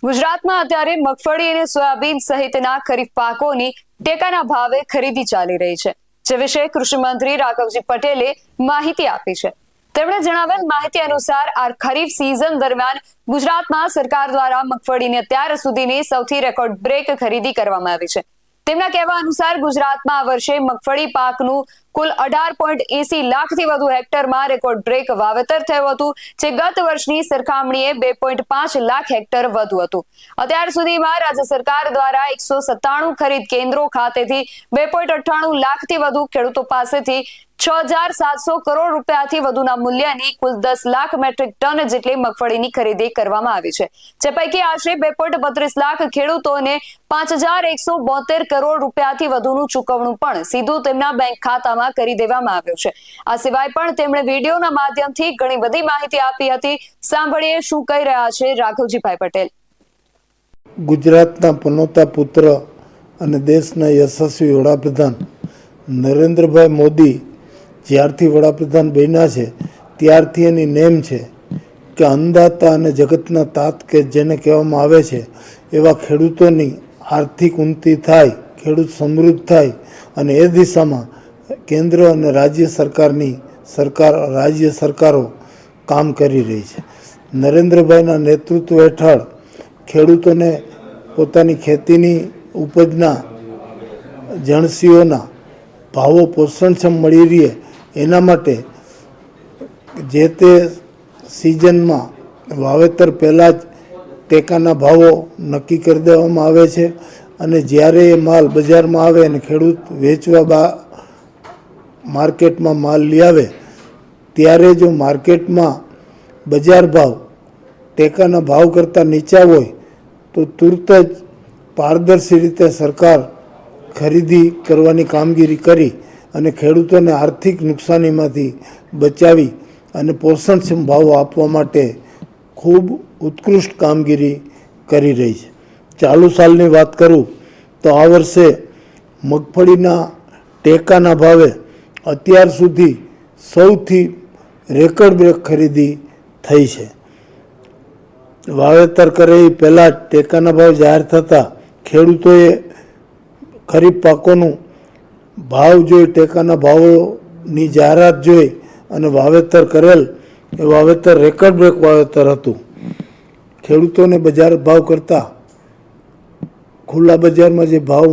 ગુજરાતમાં અત્યારે મગફળી અને સોયાબીન સહિતના ખરીફ પાકોની ટેકાના ભાવે ખરીદી ચાલી રહી છે, જે વિશે કૃષિ મંત્રી રાઘવજી પટેલે માહિતી આપી છે। તેમણે જણાવેલ માહિતી અનુસાર આ ખરીફ સિઝન દરમિયાન ગુજરાતમાં સરકાર દ્વારા મગફળીની અત્યાર સુધીની સૌથી રેકોર્ડ બ્રેક ખરીદી કરવામાં આવી છે। તેમના કહેવા અનુસાર ગુજરાતમાં આ વર્ષે મગફળી પાકનું કુલ 18.80 લાખથી વધુ હેક્ટરમાં રેકોર્ડ બ્રેક વાવેતર થયું હતું, જે ગત વર્ષની સરખામણીએ 2.5 લાખ હેક્ટર વધુ હતું। અત્યાર સુધીમાં રાજ્ય સરકાર દ્વારા 197 ખરીદ કેન્દ્રો ખાતેથી 2.98 લાખથી વધુ ખેડૂતો પાસેથી 6,700 કરોડ રૂપિયાથી વધુના મૂલ્યની કુલ 10 લાખ મેટ્રિક ટન જેટલી મગફળીની ખરીદી કરવામાં આવી છે, જે પૈકી આશરે 2.32 લાખ ખેડૂતોને 5,172 કરોડ રૂપિયાથી વધુનું ચૂકવણું પણ સીધું તેમના બેંક ખાતામાં કરી દેવામાં આવ્યું છે। આ સિવાય પણ તેમણે વિડીયોના માધ્યમથી ઘણી બધી માહિતી આપી હતી। સાંભળીએ શું કહી રહ્યા છે રાઘવજીભાઈ પટેલ। ગુજરાતના પનોતા પુત્ર અને દેશના યશસ્વી વડાપ્રધાન નરેન્દ્રભાઈ મોદી જ્યારથી વડાપ્રધાન બન્યા છે ત્યારથી એની નેમ છે કે અન્નદાતા અને જગતના તાત કે જેને કહેવામાં આવે છે એવા ખેડૂતોની આર્થિક ઉન્નતિ થાય, ખેડૂત સમૃદ્ધ થાય અને એ દિશામાં કેન્દ્ર અને રાજ્ય સરકારો કામ કરી રહી છે। નરેન્દ્રભાઈના નેતૃત્વ હેઠળ ખેડૂતોને પોતાની ખેતીની ઉપજના જણસીઓના ભાવો પોષણક્ષમ મળી રહે એના માટે જે તે સિઝનમાં વાવેતર પહેલાં જ ટેકાના ભાવો નક્કી કરી દેવામાં આવે છે અને જ્યારે એ માલ બજારમાં આવે અને ખેડૂત વેચવા માર્કેટમાં માલ લઈ આવે ત્યારે જો માર્કેટમાં બજાર ભાવ ટેકાના ભાવ કરતાં નીચા હોય તો તુરત જ પારદર્શી રીતે સરકાર ખરીદી કરવાની કામગીરી કરી અને ખેડૂતોને આર્થિક નુકસાનીમાંથી બચાવી અને પોષણક્ષમ ભાવો આપવા માટે ખૂબ ઉત્કૃષ્ટ કામગીરી કરી રહી છે। ચાલુ સાલની વાત કરું તો આ વર્ષે મગફળીના ટેકાના ભાવે અત્યાર સુધી સૌથી રેકોર્ડ બ્રેક ખરીદી થઈ છે। વાવેતર કરે એ પહેલાં જ ટેકાના ભાવ જાહેર થતાં ખેડૂતોએ ખરીફ પાકોનું ભાવ જોઈ, ટેકાના ભાવોની જાહેરાત જોઈ અને વાવેતર કરેલ એ વાવેતર રેકોર્ડ બ્રેક વાવેતર હતું। ખેડૂતોને બજાર ભાવ કરતાં ખુલ્લા બજારમાં જે ભાવ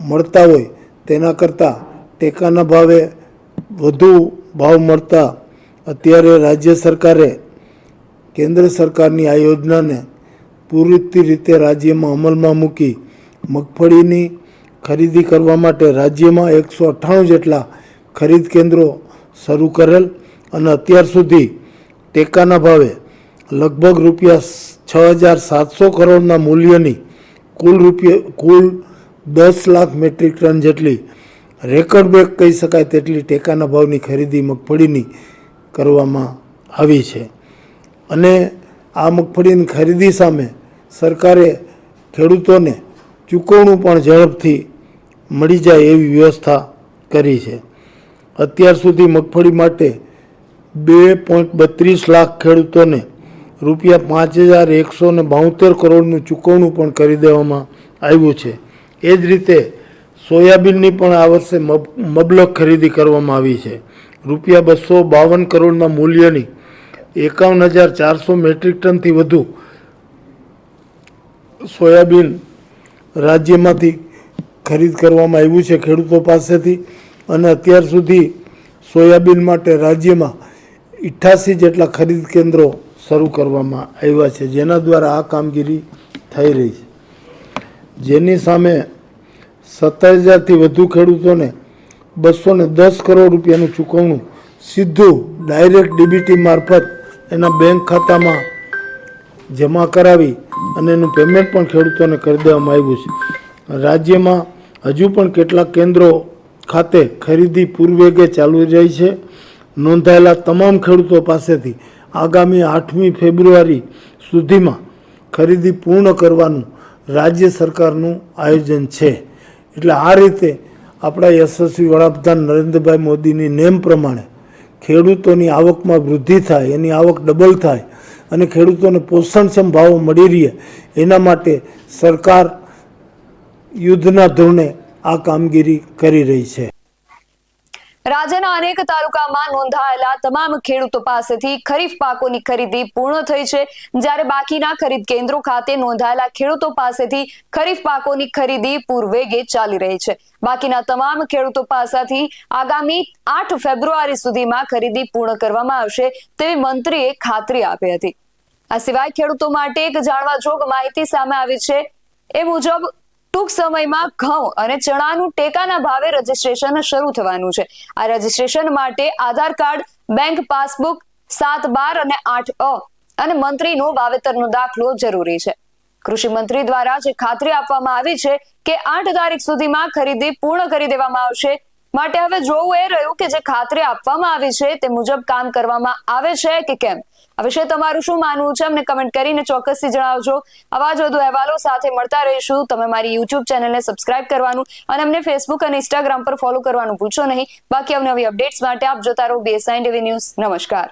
મળતા હોય તેના કરતાં ટેકાના ભાવે વધુ ભાવ મળતા અત્યારે રાજ્ય સરકારે કેન્દ્ર સરકારની આ યોજનાને પૂરી રીતે રાજ્યમાં અમલમાં મૂકી મગફળીની ખરીદી કરવા માટે રાજ્યમાં 198 જેટલા ખરીદ કેન્દ્રો શરૂ કરેલ અને અત્યાર સુધી ટેકાના ભાવે લગભગ રૂપિયા 6,700 કરોડના મૂલ્યની કુલ 10 લાખ મેટ્રિક ટન જેટલી રેકોર્ડ બ્રેક કહી શકાય તેટલી ટેકાના ભાવની ખરીદી મગફળીની કરવામાં આવી છે અને આ મગફળીની ખરીદી સામે સરકારે ખેડૂતોને ચૂકવણું પણ ઝડપથી મળી જાય એવી વ્યવસ્થા કરી છે। અત્યાર સુધી મગફળી માટે 2.32 લાખ ખેડૂતોને રૂપિયા 5,172 કરોડનું ચૂકવણું પણ કરી દેવામાં આવ્યું છે। એ જ રીતે સોયાબીનની પણ આ વર્ષે મબલક ખરીદી કરવામાં આવી છે। રૂપિયા 252 કરોડના મૂલ્યની 51,400 મેટ્રિક ટનથી વધુ સોયાબીન રાજ્યમાંથી ખરીદ કરવામાં આવ્યું છે ખેડૂતો પાસેથી અને અત્યાર સુધી સોયાબીન માટે રાજ્યમાં 88 જેટલા ખરીદ કેન્દ્રો શરૂ કરવામાં આવ્યા છે, જેના દ્વારા આ કામગીરી થઈ રહી છે, જેની સામે 27,000થી વધુ ખેડૂતોને 210 કરોડ રૂપિયાનું ચૂકવણું સીધું ડાયરેક્ટ ડીબીટી મારફત એના બેંક ખાતામાં જમા કરાવી અને એનું પેમેન્ટ પણ ખેડૂતોને કરી દેવામાં આવ્યું છે। રાજ્યમાં હજુ પણ કેટલાક કેન્દ્રો ખાતે ખરીદી પૂરવેગે ચાલુ રહી છે। નોંધાયેલા તમામ ખેડૂતો પાસેથી આગામી 8મી ફેબ્રુઆરી સુધીમાં ખરીદી પૂર્ણ કરવાનું રાજ્ય સરકારનું આયોજન છે। એટલે આ રીતે આપણા યશસ્વી વડાપ્રધાન નરેન્દ્રભાઈ મોદીની નેમ પ્રમાણે ખેડૂતોની આવકમાં વૃદ્ધિ થાય, એની આવક ડબલ થાય અને ખેડૂતોને પોષણક્ષમ ભાવો મળી રહે એના માટે સરકાર યુદ્ધના ધોરણે આ કામગીરી કરી રહી છે. રાજ્યના અનેક તાલુકામાં નોંધાયેલા તમામ ખેડૂતો પાસેથી ખરીફ પાકોની ખરીદી પૂર્ણ થઈ છે, જ્યારે બાકીના ખરીદ કેન્દ્રો ખાતે નોંધાયેલા ખેડૂતો પાસેથી ખરીફ પાકોની ખરીદી પૂરવેગે ચાલી રહી છે. બાકીના તમામ ખેડૂતો પાસેથી આગામી 8 ફેબ્રુઆરી સુધીમાં ખરીદી પૂર્ણ કરવામાં આવશે તેવી મંત્રીએ ખાતરી આપી હતી. આ સિવાય ખેડૂતો માટે એક જાણવાજોગ માહિતી સામે આવી છે. એ મુજબ ટૂંક સમયમાં ઘઉં અને ચણાનું ટેકાના ભાવે રજીસ્ટ્રેશન શરૂ થવાનું છે. આ રજીસ્ટ્રેશન માટે આધાર કાર્ડ, બેંક પાસબુક 7-12 અને 8A અને મંત્રીનો વાવેતરનો દાખલો જરૂરી છે. કૃષિ મંત્રી દ્વારા જે ખાતરી આપવામાં આવી છે કે 8 તારીખ સુધીમાં ખરીદી પૂર્ણ કરી દેવામાં આવશે. માટે હવે જોવું એ રહ્યું કે જે ખાતરી આપવામાં આવી છે તે મુજબ કામ કરવામાં આવે છે કે કેમ. આ વિશે તમારું શું માનવું છે અમને કમેન્ટ કરીને ચોક્કસથી જણાવજો. આવા જ વધુ અહેવાલો સાથે મળતા રહીશું. તમે મારી યુટ્યુબ ચેનલને સબસ્ક્રાઇબ કરવાનું અને અમને ફેસબુક અને ઇન્સ્ટાગ્રામ પર ફોલો કરવાનું ભૂલશો નહીં. બાકી અવનવી અપડેટ્સ માટે આપ જોતા રહો BSI ટીવી ન્યૂઝ. નમસ્કાર.